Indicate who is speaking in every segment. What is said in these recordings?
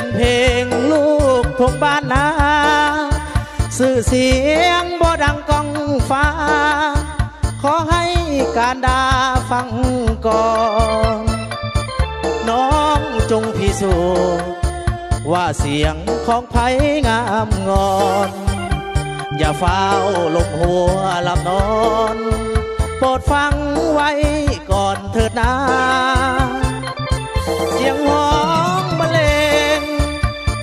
Speaker 1: เป็นเพลงลูกทุ่งบ้านนาสื่อเสียงบ่ดังก้องฟ้าขอให้การดาฟังก่อนน้องจงพิสูจน์ว่าเสียงของไผงามงอนอย่าเฝ้าลงหัวหลับนอนโปรดฟังไว้ก่อนเถิดนาเสียงห้องบรรเลง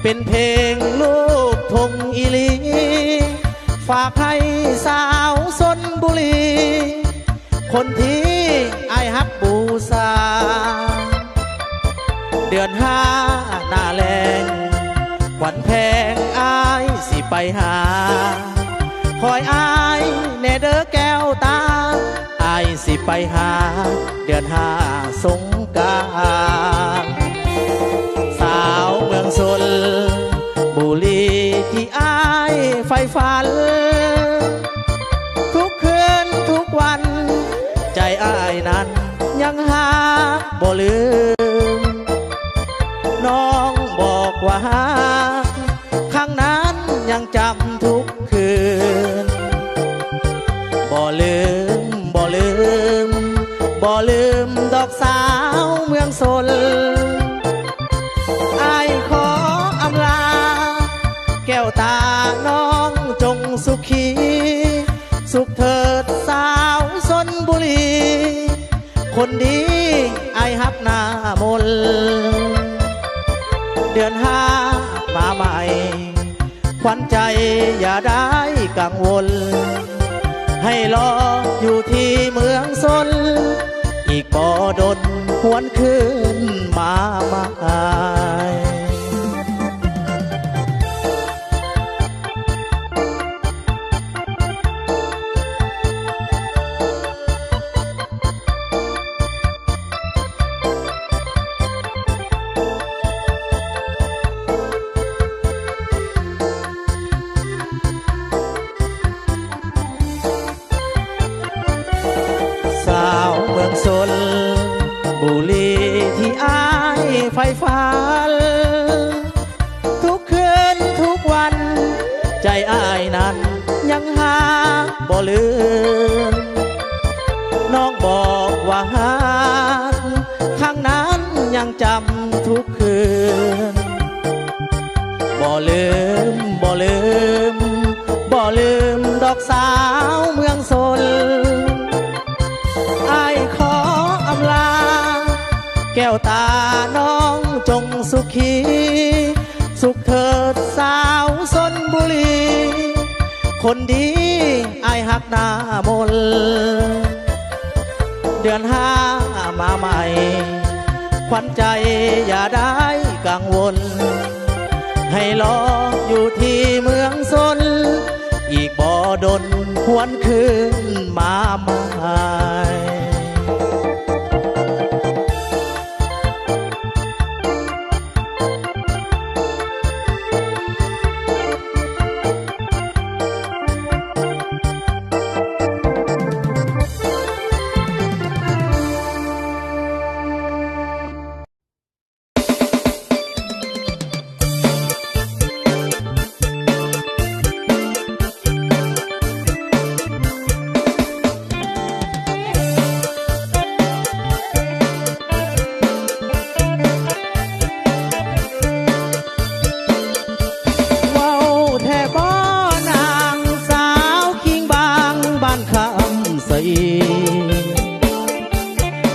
Speaker 1: เป็นเพลงลูกทุ่งอีหลีฝากให้สาวชลบุรีคนที่อายฮักบูชาเดือนห้าหน้าแรงขวัญแพงอายสิไปหาคอยอายแน่เด้อแก้วตาอายสิไปหาเดือนห้าสงกรานต์สาวเมืองชลบุรีที่อายใฝ่ฝันทุกคืนทุกวันใจอายนั้นยังหาบ่ลืมน้องบอกว่าครั้งนั้นยังจำทุกคืนบ่ลืมบ่ลืมบ่ลืมดอกสาวเมืองชลอายขออำลาแก้วตาน้องจงสุขีสุขเถิดสาวชลบุรีคนดีอายฮักหน้ามนเดือนห้ามาใหม่ขวัญใจอย่าได้กังวลให้รออยู่ที่เมืองชลอีกบ่ดนหวนคืนมาใหม่สาวเมืองชลบุรีที่อายใฝ่ฝันทุกคืนทุกวันใจอายนั้นยังหาบ่ลืมน้องบอกว่าหาครั้งนั้นยังจำทุกคืนบ่ลืมบ่ลืมบ่ลืมดอกสาวเมืองชลอายขออำลาแก้วตาน้องจงสุขีสุขเถิดสาวชลบุรีคนดีอายฮักหน้ามนเดือนห้ามาใหม่ขวัญใจอย่าได้กังวลให้รออยู่ที่เมืองชลอีกบ่ดนหวนคืนมาใหม่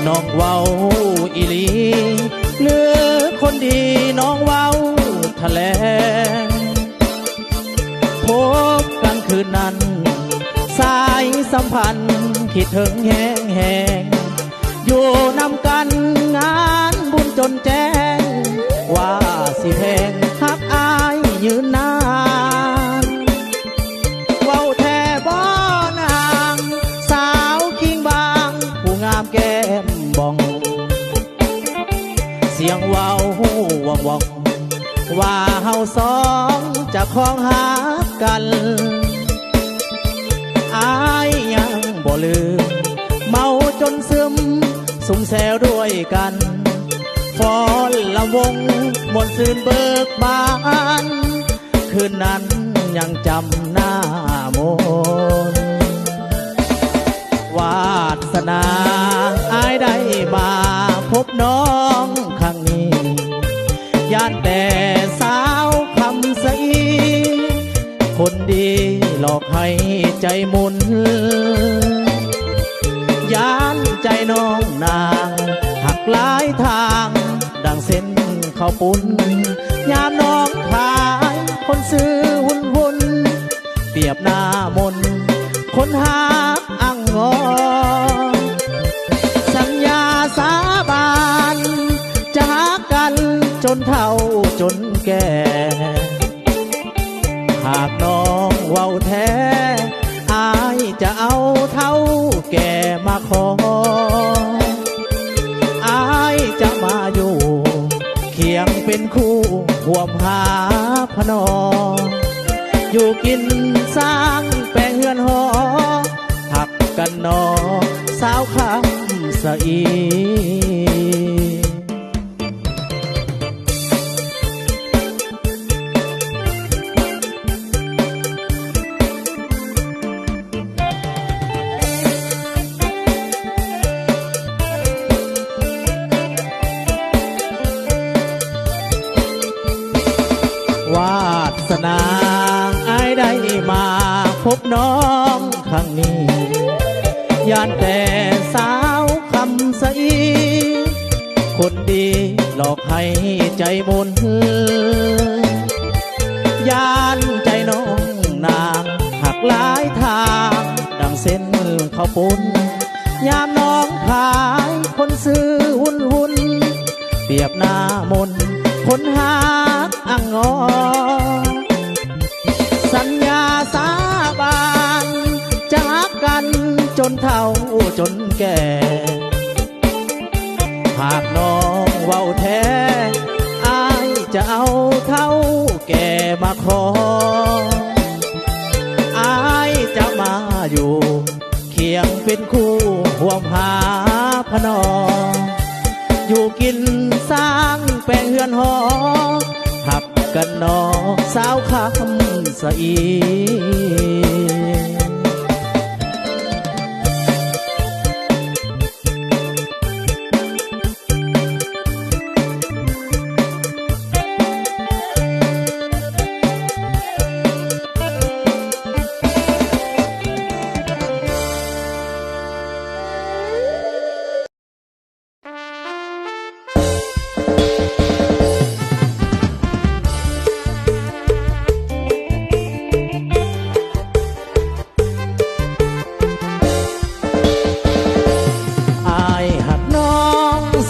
Speaker 1: น้องเว้าอีหลีหรือคนดีน้องเว้าแถลงพบกันคืนนั้นสายสัมพันธ์คิดถึงแห้งแห้งอยู่นำกันงานบุญจนแจ้งว่าสิแพงฮักอายยืนนานเว้าแท่บ่นางสาวคิงบางผู้งามแก้มบ่องเสียงเว้าว่องว่องว่าเฮาสองจะคล้องหากันอายยังบ่ลืมเมาจนซึมสุมแซวด้วยกันฟ้อน ลำวงมนต์ซื่นเบิกบานคืนนั้นยังจำหน้ามนต์วาสนาอายได้มาพบน้องครั้งนี้ย่านแต่สาวคำใสคนดีหลอกให้ใจมุนย่านใจน้องนางหักหลายทางดังเส้นข้าวปุ้นยามน้องขายคนซื้อวุ่นเปรียบหน้ามนคนหาอังงอสัญญาสาบานจะหากันจนเฒ่าจนแก่หากน้องเว้าแท้อายจะเอาเท่าแก่มาขออายจะมาอยู่เคียงเป็นคู่ห่วมหาพนออยู่กินสร้างแปลงเฮือนหอหักกันนอสาวคำสะอีวาสนาอายได้มาพบน้องครั้งนี้ย่านแต่สาวคำใสคนดีหลอกให้ใจมุนย่านใจน้องนางหักหลายทางดังเส้นข้าวปุ้นยามน้องขายคนซื้อวุ่นเปรียบหน้ามนคนหาอังงอสัญญาสาบานจะรักกันจนเฒ่าจนแก่หากน้องเว้าแท้อายจะเอาเท่าแก่มาขออายจะมาอยู่เคียงเป็นคู่ห่วมหาพนออยู่กินสร้างแปลงเฮือนหอหักกันนอสาวคำสะอี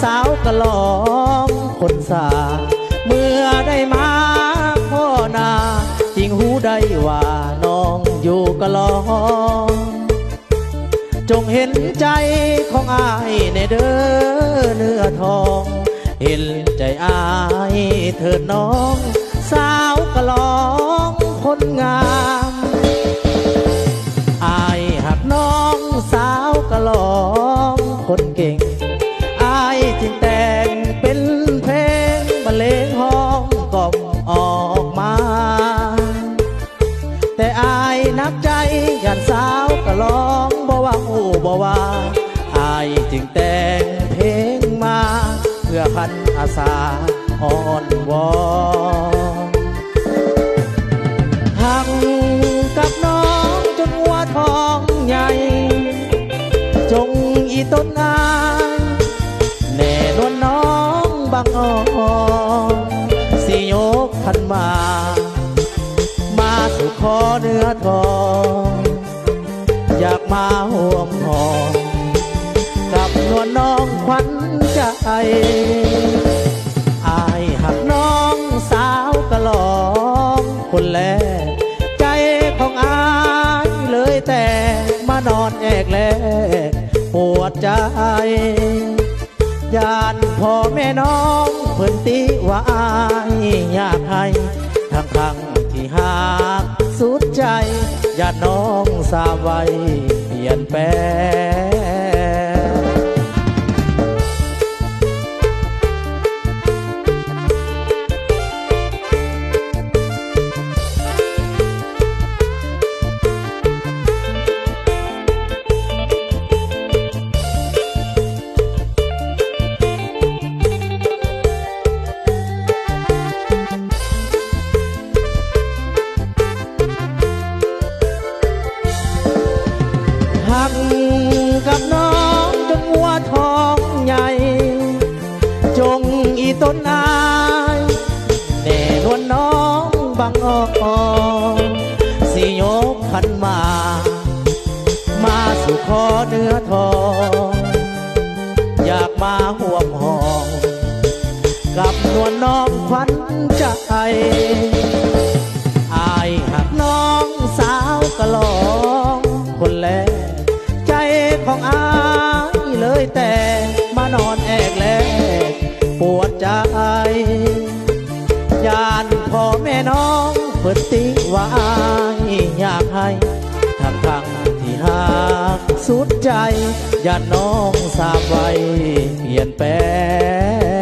Speaker 1: สาวกะลองคนสาเมื่อได้มาพ่อนาจริงหูได้ว่าน้องอยู่กะลองจงเห็นใจของอายในเด้อเนื้อทองเห็นใจอายเถิดน้องสาวกะลองคนงามอายหักน้องสาวกะลองคนเก่งจึงแต่งเป็นเพลงบรรเลงห้องกล่อมออกมาแต่อายนับใจย่านสาวก็ร้องบ่ว่าหูบ่ว่าอายจึงแต่งเพลงมาเพื่อพันอาสาอ่อนวอนหักกับน้องจนหัวทองใหญ่จงอีต้นงานแน่นวลน้องบางอ่อนสิยกขันมาสู่ขอเนื้อทองอยากมาห่วงหอมกับนวลน้องขวัญใจอายหักน้องสาวกะลองคนแลใจของอายเลยแต่มานอนแอกแลปวดใจย่านพ่อแม่น้องเพิ่นติว่าอายอยากให้ทั้งที่หากสุดใจย่านน้องสาวไว้เปลี่ยนแปลง ต้นอายแน่นวลน้องบังออกสิยกขันมาสู่ขอเนื้อทองอยากมาห่วมห้องกับนวลน้องขวัญใจอายหักน้องสาวกะลองคนแรกใจของอายเลยแต่มานอนแอกแลกปวดใจยานพ่อแม่น้องเปิดติว่าอายอยากให้ทั้งที่หักสุดใจยานน้องทราบไว้เปลี่ยนแปลง